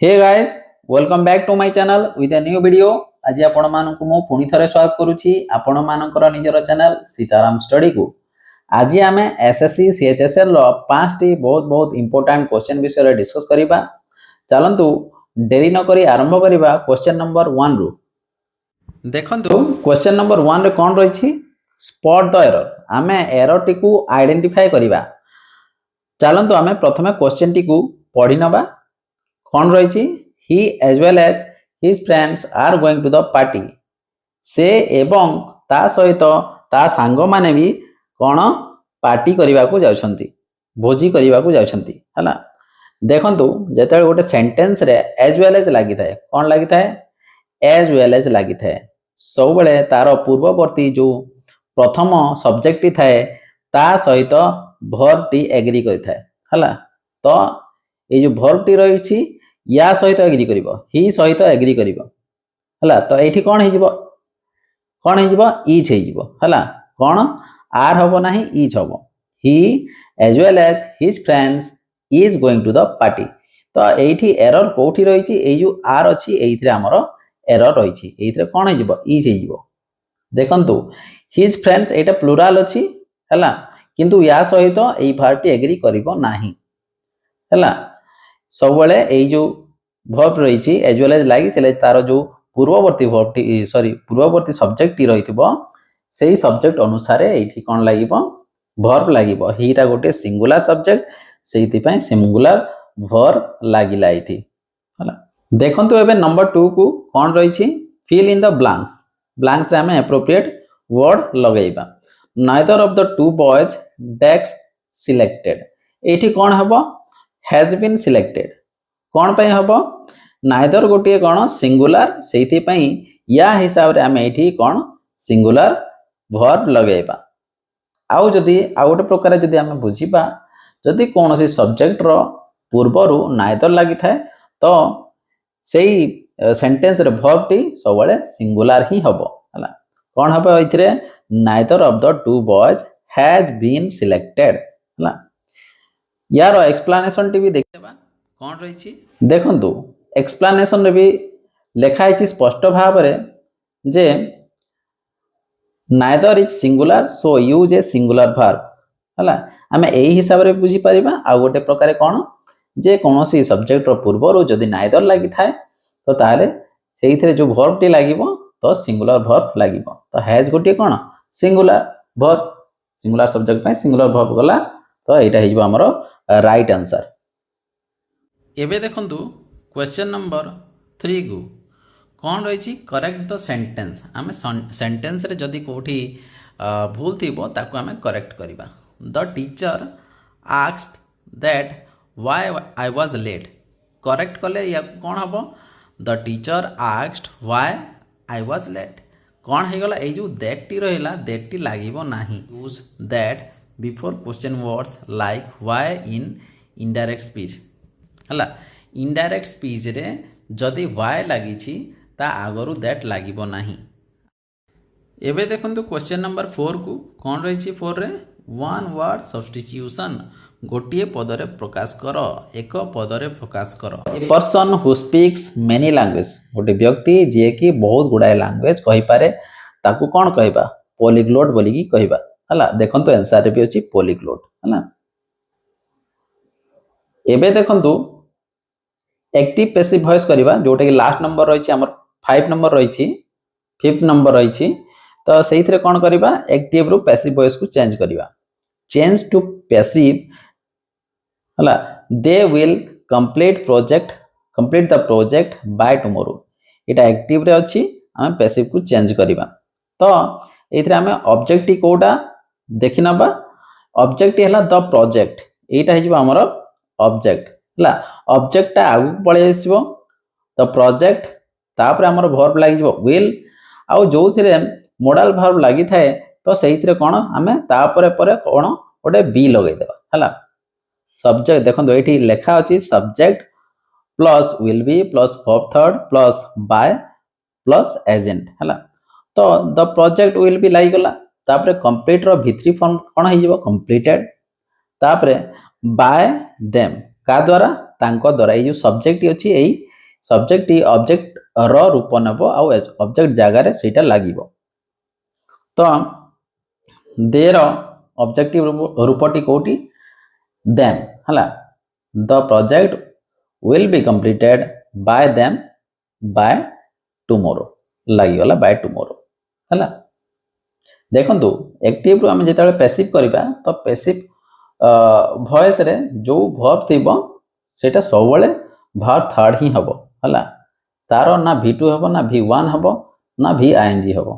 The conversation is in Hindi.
Hey guys, welcome back to my channel with a new video. आज आपण मानक मु पुनी थरे स्वागत करूची आपण मानकर निजर चैनल सीताराम स्टडी को। आज आम एसएससी सीएचएसएल रो 5टी बहुत बहुत इंपोर्टेंट क्वेश्चन विषय डिस्कस करिबा। चलंतु देरी न करी आरंभ करिबा क्वेश्चन नंबर 1 रु। देखंतु क्वेश्चन नंबर 1 रे कोन रहिछि स्पॉट द एरर। आमे एरर टी को आइडेंटिफाई करिबा। चलंतु आमे प्रथमे क्वेश्चन टी को पढि नबा। कौन रही he as well as his friends are going to the party. से एवं ता सहित ता सांग माने भी कौन पार्टी करने को जाउछंती, भोजी करने को जाउछंती हला। देखंतु जेते गोटे सेंटेंस रे एज वेल एज लागि थाए, कौन लागि थाए एज वेल एज लागि थाए। सब बेले तार पूर्ववर्ती जो प्रथम सब्जेक्ट टी थाए ता सहित वर्ब टी एग्री करि थाए हला। तो ये जो वर्ब टी रही या सहित एग्री करिवो, ही सहित एग्री करिवो हला। तो एठी कोन हे जिवो, कोन हे जिवो इज हे जिवो हला। कोन आर हबो नाही इज हबो। He as well as his friends is going to the party. तो एठी एरर कोठी रहिछि ए जो आर अछि एथिरे हमरो एरर रहिछि। एथिरे कोन हे जिवो इज हे जिवो। देखंतु हिज फ्रेंड्स एटा प्लुराल अछि हला, किंतु या सहित एई वर्ब टी एग्री करिवो नाही हला। सब बेले ए जो वर्ब रही एज वेल एज लगी तार जो पूर्ववर्ती वर्ब टी पूर्ववर्ती सब्जेक्ट टी रही से सब्जेक्ट अनुसार ये कौन लगे वर्ब लगे। हीटा गोटे सिंगुलर सब्जेक्ट से सिंगुलर वर्ब लगिला ये हला। देखंतु एबे नंबर 2 को कौन रही fill in the blanks. Blanks रे हमें एप्रोप्रिएट वर्ड लगेबा। Neither of the two boys desk selected. एठी कौन हबो हैज बीन सिलेक्टेड। कौन पे हम नाइदर गोटे कौन सिंगुलर से या हिसाब रे आम ये कौन सिंगुलर वर्ब लगेबा। आउ जदि आउ गोटे प्रकार जदि आम बुझीबा जदि कौन सी सब्जेक्ट रो पूर्वरु नाइदर लगी थाए तो सेई सेंटेंस रे वर्ब टी सब बेले सिंगुलर ही हबो हला। कौन हबो इथिरे neither of the two boys has been selected हला। यार एक्सप्लेनेशन टी भी देखबा कौन रही। देखंतु एक्सप्लेनेशन रे भी लिखा है स्पष्ट भाव रे जे neither is singular so use a singular verb हला। आमे एही हिसाब रे बुझी परिबा। आ गोटे प्रकार कौन जे कोनोसी सब्जेक्ट रो पूर्वरु जदि नाइदर लागि थाए तो ताले सेइथरे जो वर्ब टी लागिवो तो सिंगुलर वर्ब लागिवो। तो हैज गोटे कौन सिंगुलर वर्ब, सिंगुलर सब्जेक्ट पे सिंगुलर वर्ब गला। तो एटा हिजबो हमरो राइट आंसर। एबे देखंतु क्वेश्चन नंबर 3 को कौन रही करेक्ट द सेंटेंस। आम सेंटेंस रे जदि कोठी भूल थीबो ताको आम करेक्ट करिबा। The teacher asked that why I was late. Correct कले या कौन हबो the teacher asked why I was late. कौन है गला ए जो दैट टी रहिला दैट टी लागिबो नाही। Use that before question words like why in indirect speech हला। इनडायरेक्ट स्पीच रे जदि व्हाई लागिछि ता आगरु दैट लागिबो नाही। एबे देखंतु क्वेश्चन नंबर 4 को कौन रही 4 रे वन वर्ड सब्स्टिट्यूशन। गोटिए पदरे प्रकाश कर, एक पदरे प्रकाश कर। A person who speaks many language. गोटे व्यक्ति जे कि बहुत गुडाए लैंग्वेज कहि पारे ताकू कौन कहबा पॉलीग्लोट बोली की कहबा हला। देखंतु आंसर रे भी अछि पॉलीग्लोट हला। एबे देखंतु एक्टिव पैसिव वॉइस करबा जोटा कि लास्ट नंबर रही हमर 5 नंबर रही 5th नंबर रही। तो सेइथरे कोन करबा एक्टिव रु पैसिव वॉइस को चेंज करबा। चेंज टू पैसिव हला। They will complete the project by tomorrow. Etah active रे अछि हम पैसिव को चेंज करबा। तो एथरे हम ऑब्जेक्ट कोडा देखि नबा। ऑब्जेक्ट हला द प्रोजेक्ट। एटा हिजबा हमर ऑब्जेक्ट हला। ऑब्जेक्ट आगु पळे आसीबो द प्रोजेक्ट तापर हमर वर्ब लागि जिवो विल। आ जो थिरे मोडल वर्ब लागि थाए तो सेइथरे कोन हमें तापर परे कोन ओडे बी लगै देबा हला। सब्जेक्ट देखंतो एठी लेखा अछि subject plus will be plus verb third plus by plus agent हला। तो द प्रोजेक्ट विल बी लागि गला। तापर कंप्लीट रो भित्री फॉर्म कोन हे जिवो कंप्लीटेड। तापर बाय देम का द्वारा तांको द्वारा। ये जो सब्जेक्ट अछि एई सब्जेक्ट ऑब्जेक्ट रूप नेब आउ ऑब्जेक्ट जगार सेटा लगिब तो देर ऑब्जेक्टिव रूपटी कोटी देम हला the project will be completed by them by tomorrow लगिगला बाय टुमोरो हला देखंतु एक्टिव रु आम जिते पैसिव करवा तो पैसिव वॉइस रे जो वर्ब थिबो सेटा सब बेले वर्ब थर्ड ही हबो हला तारो ना V2 हबो ना V1 हबो ना VING हबो